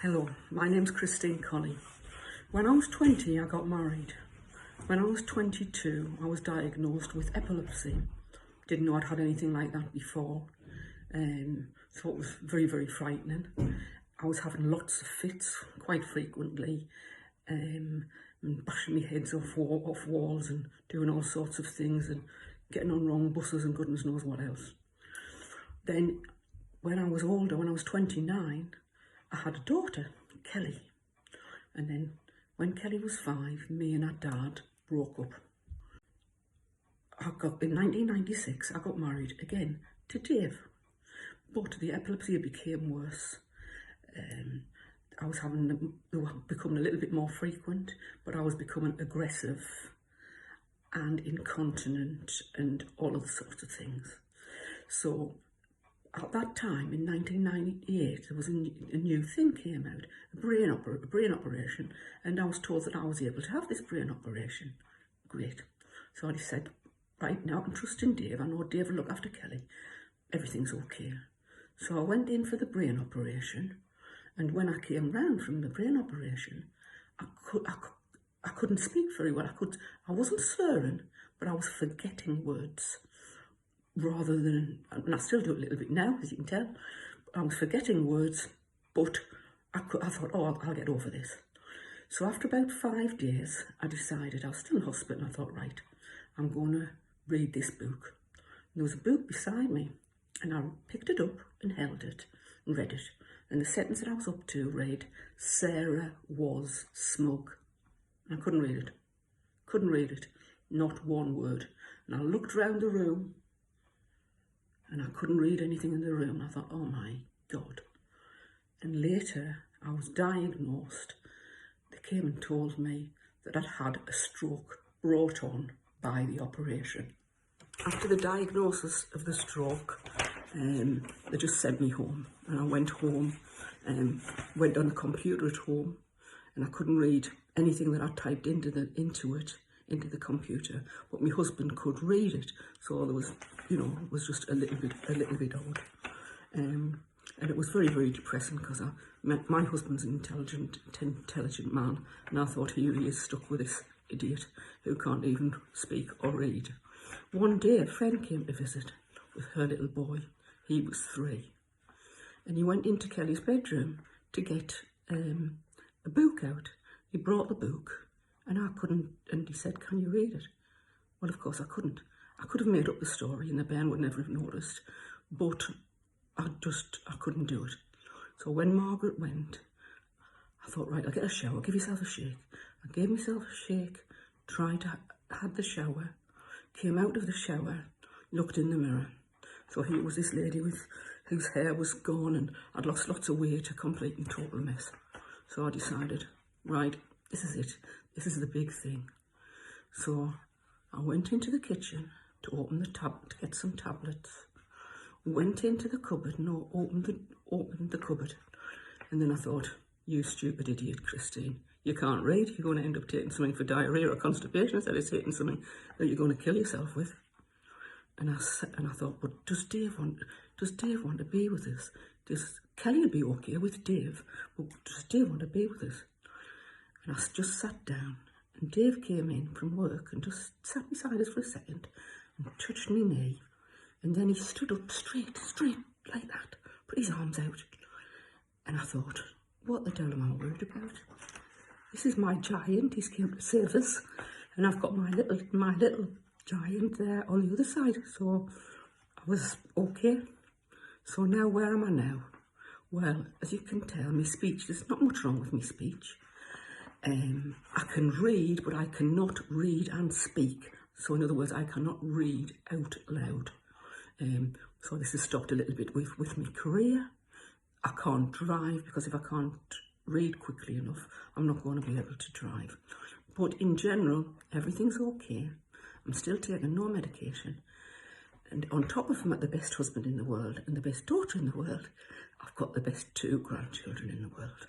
Hello, my name's Christine Colley. When I was 20, I got married. When I was 22, I was diagnosed with epilepsy. Didn't know I'd had anything like that before. Thought it was very, very frightening. I was having lots of fits quite frequently, and bashing my heads off walls and doing all sorts of things and getting on wrong buses and goodness knows what else. Then when I was older, when I was 29, I had a daughter, Kelly. And then when Kelly was 5, me and her dad broke up. In 1996, I got married again to Dave. But the epilepsy became worse. I was they were becoming a little bit more frequent, but I was becoming aggressive and incontinent and all of the sorts of things. So at that time, in 1998, there was a new thing came out, a brain operation, and I was told that I was able to have this brain operation. Great. So I said, right, now I'm trusting Dave. I know Dave will look after Kelly. Everything's okay. So I went in for the brain operation, and when I came round from the brain operation, I couldn't speak very well. I wasn't slurring, but I was forgetting words. Rather than, and I still do it a little bit now, as you can tell, I was forgetting words, but I thought, oh, I'll get over this. So after about 5 days, I decided, I was still in hospital, and I thought, right, I'm going to read this book. And there was a book beside me, and I picked it up and held it and read it. And the sentence that I was up to read, Sarah was smug. And I couldn't read it, not one word. And I looked round the room, and I couldn't read anything in the room. I thought, oh my God. And later, I was diagnosed. They came and told me that I'd had a stroke brought on by the operation. After the diagnosis of the stroke, they just sent me home. And I went home, went on the computer at home, and I couldn't read anything that I typed into the computer, but my husband could read it, so there was, it was just a little bit odd, and it was very, very depressing because my husband's an intelligent man, and I thought, here he is stuck with this idiot who can't even speak or read. One day a friend came to visit with her little boy. He was 3, and he went into Kelly's bedroom to get a book out. He brought the book. And I couldn't, and he said, can you read it? Well, of course I couldn't. I could have made up the story and the Ben would never have noticed, but I couldn't do it. So when Margaret went, I thought, right, I'll get a shower, give yourself a shake. I gave myself a shake, had the shower, came out of the shower, looked in the mirror. So here was this lady whose hair was gone and I'd lost lots of weight, a complete and total mess. So I decided, right, this is it. This is the big thing. So I went into the kitchen to open to get some tablets. Went into the cupboard and opened the cupboard. And then I thought, you stupid idiot, Christine. You can't read. You're going to end up taking something for diarrhea or constipation instead of taking something that you're going to kill yourself with. And I thought, but does Dave want to be with us? Does Kelly be okay with Dave? But does Dave want to be with us? And I just sat down, and Dave came in from work and just sat beside us for a second and touched my knee. And then he stood up straight like that, put his arms out. And I thought, what the hell am I worried about? This is my giant, he's came to save us. And I've got my little giant there on the other side. So I was okay. So now where am I now? Well, as you can tell, my speech, there's not much wrong with my speech. I can read, but I cannot read and speak. So in other words, I cannot read out loud. So this has stopped a little bit with my career. I can't drive because if I can't read quickly enough, I'm not going to be able to drive. But in general, everything's okay. I'm still taking no medication. And on top of the best husband in the world and the best daughter in the world, I've got the best 2 grandchildren in the world.